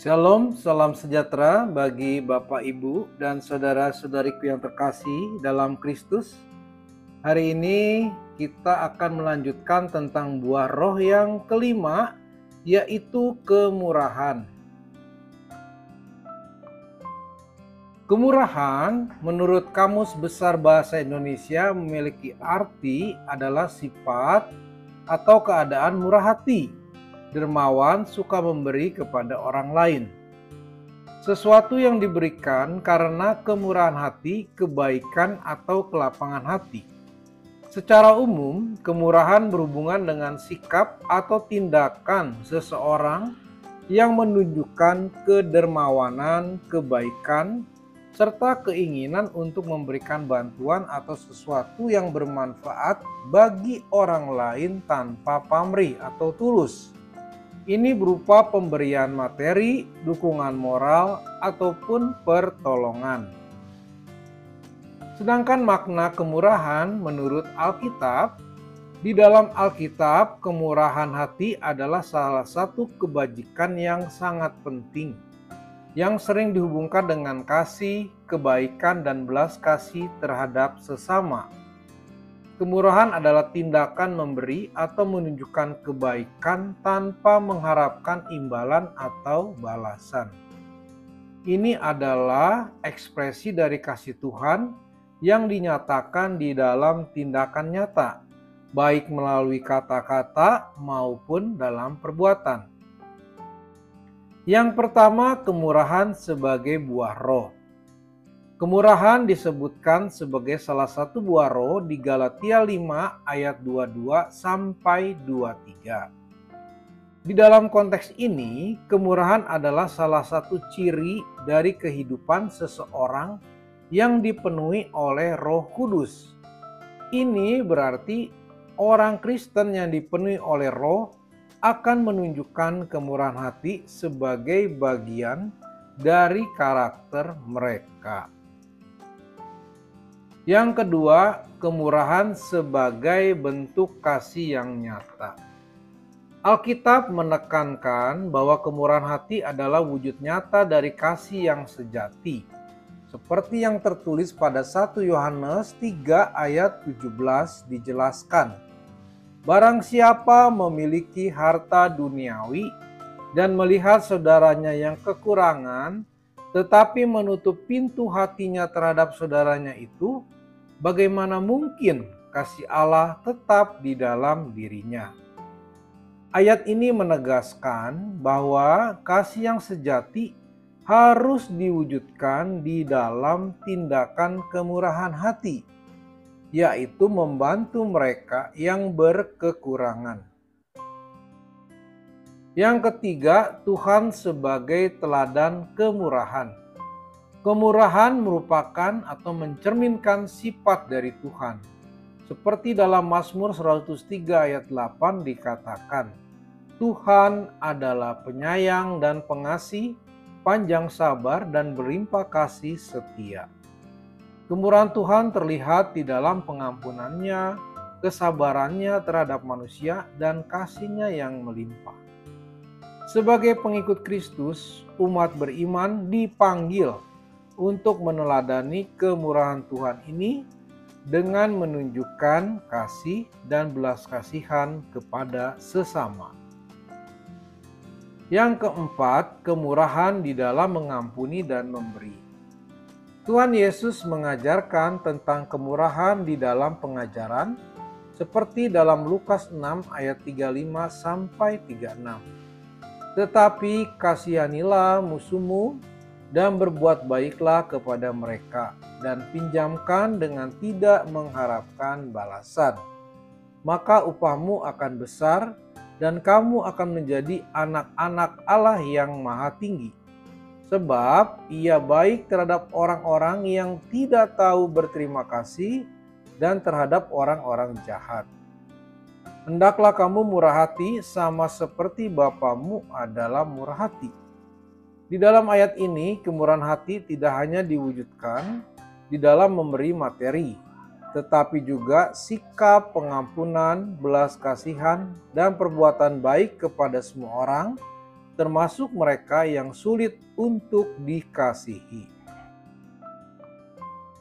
Shalom, salam sejahtera bagi Bapak, Ibu, dan saudara-saudariku yang terkasih dalam Kristus. Hari ini kita akan melanjutkan tentang buah roh yang kelima, yaitu kemurahan. Kemurahan menurut Kamus Besar Bahasa Indonesia memiliki arti adalah sifat atau keadaan murah hati, dermawan, suka memberi kepada orang lain. Sesuatu yang diberikan karena kemurahan hati, kebaikan, atau kelapangan hati. Secara umum, kemurahan berhubungan dengan sikap atau tindakan seseorang yang menunjukkan kedermawanan, kebaikan, serta keinginan untuk memberikan bantuan atau sesuatu yang bermanfaat bagi orang lain tanpa pamrih atau tulus. Ini berupa pemberian materi, dukungan moral, ataupun pertolongan. Sedangkan makna kemurahan menurut Alkitab, di dalam Alkitab kemurahan hati adalah salah satu kebajikan yang sangat penting, yang sering dihubungkan dengan kasih, kebaikan, dan belas kasih terhadap sesama. Kemurahan adalah tindakan memberi atau menunjukkan kebaikan tanpa mengharapkan imbalan atau balasan. Ini adalah ekspresi dari kasih Tuhan yang dinyatakan di dalam tindakan nyata, baik melalui kata-kata maupun dalam perbuatan. Yang pertama, kemurahan sebagai buah roh. Kemurahan disebutkan sebagai salah satu buah roh di Galatia 5 ayat 22 sampai 23. Di dalam konteks ini, kemurahan adalah salah satu ciri dari kehidupan seseorang yang dipenuhi oleh Roh Kudus. Ini berarti orang Kristen yang dipenuhi oleh Roh akan menunjukkan kemurahan hati sebagai bagian dari karakter mereka. Yang kedua, kemurahan sebagai bentuk kasih yang nyata. Alkitab menekankan bahwa kemurahan hati adalah wujud nyata dari kasih yang sejati, seperti yang tertulis pada 1 Yohanes 3 ayat 17 dijelaskan. Barang siapa memiliki harta duniawi dan melihat saudaranya yang kekurangan, tetapi menutup pintu hatinya terhadap saudaranya itu, bagaimana mungkin kasih Allah tetap di dalam dirinya? Ayat ini menegaskan bahwa kasih yang sejati harus diwujudkan di dalam tindakan kemurahan hati, yaitu membantu mereka yang berkekurangan. Yang ketiga, Tuhan sebagai teladan kemurahan. Kemurahan merupakan atau mencerminkan sifat dari Tuhan. Seperti dalam Mazmur 103 ayat 8 dikatakan, Tuhan adalah penyayang dan pengasih, panjang sabar dan berlimpah kasih setia. Kemurahan Tuhan terlihat di dalam pengampunannya, kesabarannya terhadap manusia, dan kasih-Nya yang melimpah. Sebagai pengikut Kristus, umat beriman dipanggil untuk meneladani kemurahan Tuhan ini dengan menunjukkan kasih dan belas kasihan kepada sesama. Yang keempat, kemurahan di dalam mengampuni dan memberi. Tuhan Yesus mengajarkan tentang kemurahan di dalam pengajaran seperti dalam Lukas 6 ayat 35 sampai 36. Tetapi kasihanilah musuhmu dan berbuat baiklah kepada mereka dan pinjamkan dengan tidak mengharapkan balasan. Maka upahmu akan besar dan kamu akan menjadi anak-anak Allah yang Maha Tinggi. Sebab ia baik terhadap orang-orang yang tidak tahu berterima kasih dan terhadap orang-orang jahat. Hendaklah kamu murah hati sama seperti Bapamu adalah murah hati. Di dalam ayat ini, kemurahan hati tidak hanya diwujudkan di dalam memberi materi, tetapi juga sikap pengampunan, belas kasihan, dan perbuatan baik kepada semua orang, termasuk mereka yang sulit untuk dikasihi.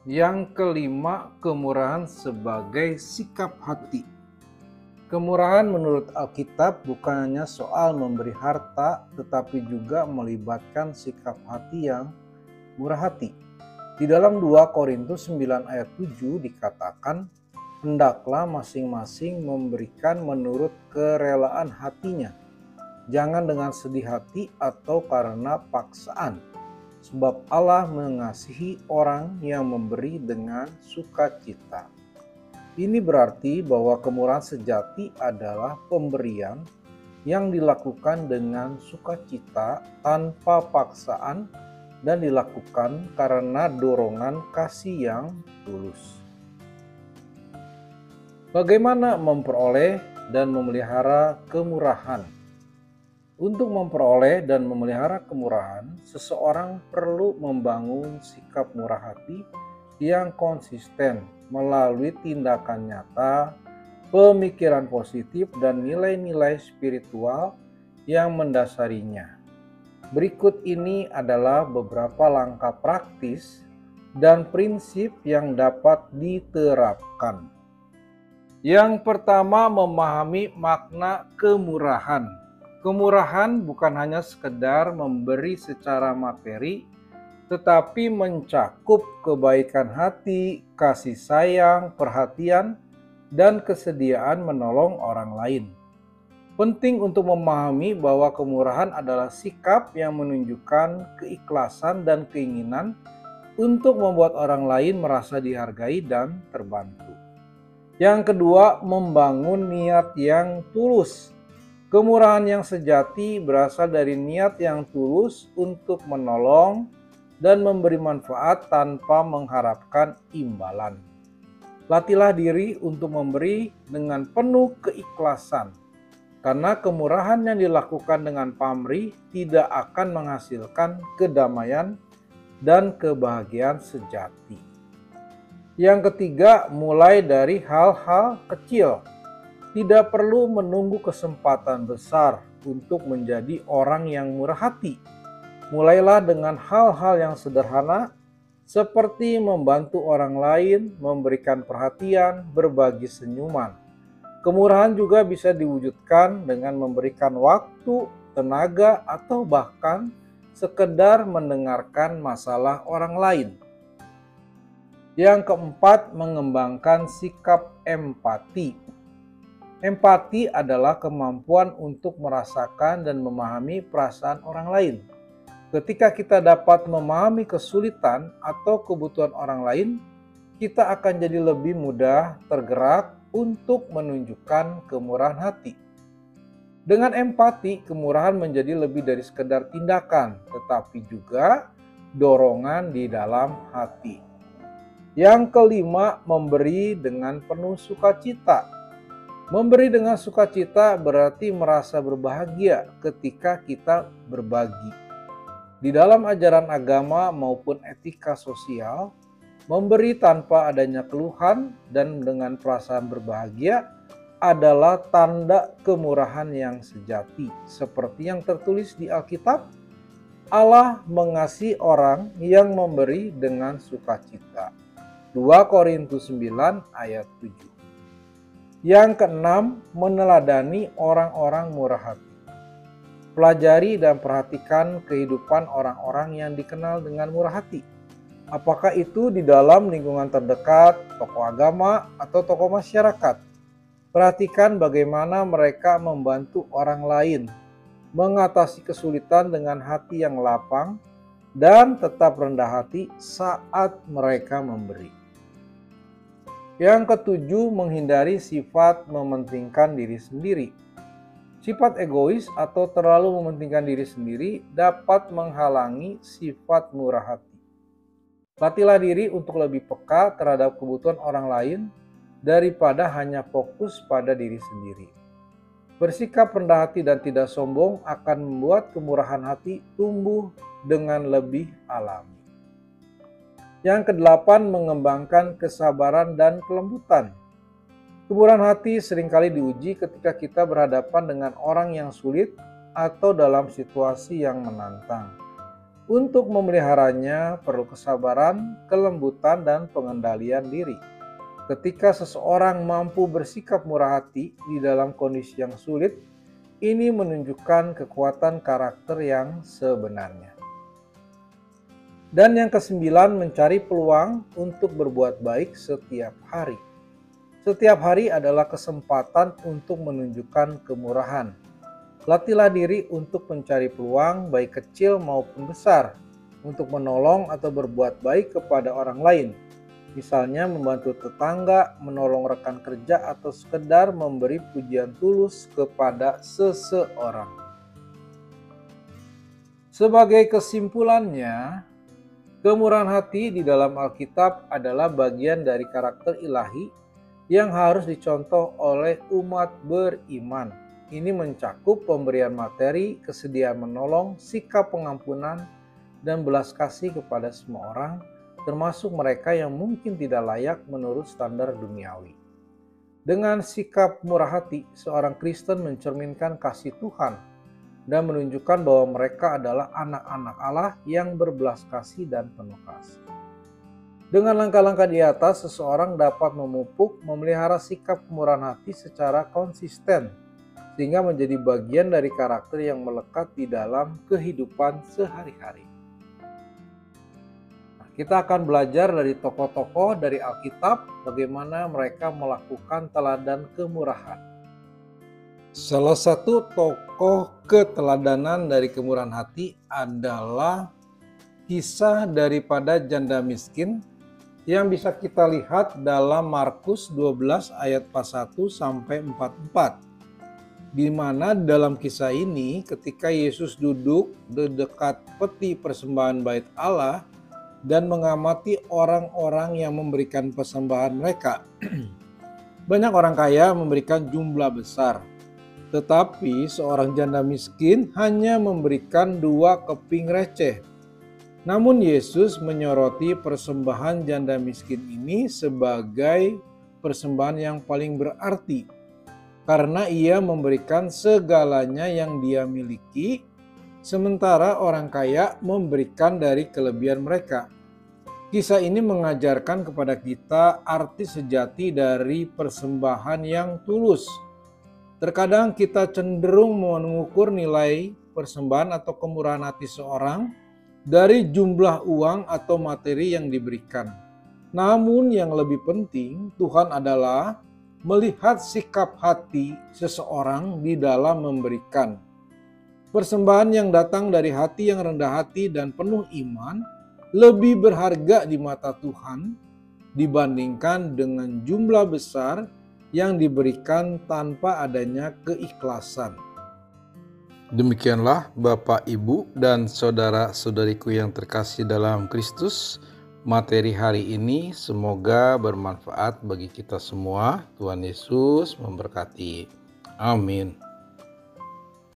Yang kelima, kemurahan sebagai sikap hati. Kemurahan menurut Alkitab bukan hanya soal memberi harta, tetapi juga melibatkan sikap hati yang murah hati. Di dalam 2 Korintus 9 ayat 7 dikatakan, hendaklah masing-masing memberikan menurut kerelaan hatinya, jangan dengan sedih hati atau karena paksaan. Sebab Allah mengasihi orang yang memberi dengan sukacita. Ini berarti bahwa kemurahan sejati adalah pemberian yang dilakukan dengan sukacita tanpa paksaan dan dilakukan karena dorongan kasih yang tulus. Bagaimana memperoleh dan memelihara kemurahan? Untuk memperoleh dan memelihara kemurahan, seseorang perlu membangun sikap murah hati yang konsisten melalui tindakan nyata, pemikiran positif, dan nilai-nilai spiritual yang mendasarinya. Berikut ini adalah beberapa langkah praktis dan prinsip yang dapat diterapkan. Yang pertama, memahami makna kemurahan. Kemurahan bukan hanya sekedar memberi secara materi, tetapi mencakup kebaikan hati, kasih sayang, perhatian, dan kesediaan menolong orang lain. Penting untuk memahami bahwa kemurahan adalah sikap yang menunjukkan keikhlasan dan keinginan untuk membuat orang lain merasa dihargai dan terbantu. Yang kedua, membangun niat yang tulus. Kemurahan yang sejati berasal dari niat yang tulus untuk menolong dan memberi manfaat tanpa mengharapkan imbalan. Latihlah diri untuk memberi dengan penuh keikhlasan, karena kemurahan yang dilakukan dengan pamrih tidak akan menghasilkan kedamaian dan kebahagiaan sejati. Yang ketiga, mulai dari hal-hal kecil. Tidak perlu menunggu kesempatan besar untuk menjadi orang yang murah hati. Mulailah dengan hal-hal yang sederhana seperti membantu orang lain, memberikan perhatian, berbagi senyuman. Kemurahan juga bisa diwujudkan dengan memberikan waktu, tenaga, atau bahkan sekedar mendengarkan masalah orang lain. Yang keempat, mengembangkan sikap empati. Empati adalah kemampuan untuk merasakan dan memahami perasaan orang lain. Ketika kita dapat memahami kesulitan atau kebutuhan orang lain, kita akan jadi lebih mudah tergerak untuk menunjukkan kemurahan hati. Dengan empati, kemurahan menjadi lebih dari sekedar tindakan, tetapi juga dorongan di dalam hati. Yang kelima, memberi dengan penuh sukacita. Memberi dengan sukacita berarti merasa berbahagia ketika kita berbagi. Di dalam ajaran agama maupun etika sosial, memberi tanpa adanya keluhan dan dengan perasaan berbahagia adalah tanda kemurahan yang sejati. Seperti yang tertulis di Alkitab, Allah mengasihi orang yang memberi dengan sukacita. 2 Korintus 9 ayat 7. Yang keenam, meneladani orang-orang murah hati. Pelajari dan perhatikan kehidupan orang-orang yang dikenal dengan murah hati. Apakah itu di dalam lingkungan terdekat, tokoh agama, atau tokoh masyarakat. Perhatikan bagaimana mereka membantu orang lain, mengatasi kesulitan dengan hati yang lapang, dan tetap rendah hati saat mereka memberi. Yang ketujuh, menghindari sifat mementingkan diri sendiri. Sifat egois atau terlalu mementingkan diri sendiri dapat menghalangi sifat murah hati. Latihlah diri untuk lebih peka terhadap kebutuhan orang lain daripada hanya fokus pada diri sendiri. Bersikap rendah hati dan tidak sombong akan membuat kemurahan hati tumbuh dengan lebih alami. Yang kedelapan, mengembangkan kesabaran dan kelembutan. Kemurahan hati seringkali diuji ketika kita berhadapan dengan orang yang sulit atau dalam situasi yang menantang. Untuk memeliharanya perlu kesabaran, kelembutan, dan pengendalian diri. Ketika seseorang mampu bersikap murah hati di dalam kondisi yang sulit, ini menunjukkan kekuatan karakter yang sebenarnya. Dan yang kesembilan, mencari peluang untuk berbuat baik setiap hari. Setiap hari adalah kesempatan untuk menunjukkan kemurahan. Latihlah diri untuk mencari peluang baik kecil maupun besar untuk menolong atau berbuat baik kepada orang lain. Misalnya membantu tetangga, menolong rekan kerja, atau sekedar memberi pujian tulus kepada seseorang. Sebagai kesimpulannya, kemurahan hati di dalam Alkitab adalah bagian dari karakter ilahi yang harus dicontoh oleh umat beriman. Ini mencakup pemberian materi, kesediaan menolong, sikap pengampunan, dan belas kasih kepada semua orang, termasuk mereka yang mungkin tidak layak menurut standar duniawi. Dengan sikap murah hati, seorang Kristen mencerminkan kasih Tuhan dan menunjukkan bahwa mereka adalah anak-anak Allah yang berbelas kasih dan penuh kasih. Dengan langkah-langkah di atas, seseorang dapat memupuk, memelihara sikap kemurahan hati secara konsisten, sehingga menjadi bagian dari karakter yang melekat di dalam kehidupan sehari-hari. Kita akan belajar dari tokoh-tokoh dari Alkitab, bagaimana mereka melakukan teladan kemurahan. Salah satu tokoh keteladanan dari kemurahan hati adalah kisah daripada janda miskin yang bisa kita lihat dalam Markus 12 ayat 41 sampai 44. Di mana dalam kisah ini ketika Yesus duduk di dekat peti persembahan bait Allah dan mengamati orang-orang yang memberikan persembahan mereka. Banyak orang kaya memberikan jumlah besar. Tetapi seorang janda miskin hanya memberikan 2 keping receh. Namun Yesus menyoroti persembahan janda miskin ini sebagai persembahan yang paling berarti, karena ia memberikan segalanya yang dia miliki, sementara orang kaya memberikan dari kelebihan mereka. Kisah ini mengajarkan kepada kita arti sejati dari persembahan yang tulus. Terkadang kita cenderung mengukur nilai persembahan atau kemurahan hati seorang dari jumlah uang atau materi yang diberikan. Namun yang lebih penting, Tuhan adalah melihat sikap hati seseorang di dalam memberikan. Persembahan yang datang dari hati yang rendah hati dan penuh iman lebih berharga di mata Tuhan dibandingkan dengan jumlah besar yang diberikan tanpa adanya keikhlasan. Demikianlah Bapak, Ibu, dan saudara-saudariku yang terkasih dalam Kristus. Materi hari ini semoga bermanfaat bagi kita semua. Tuhan Yesus memberkati. Amin.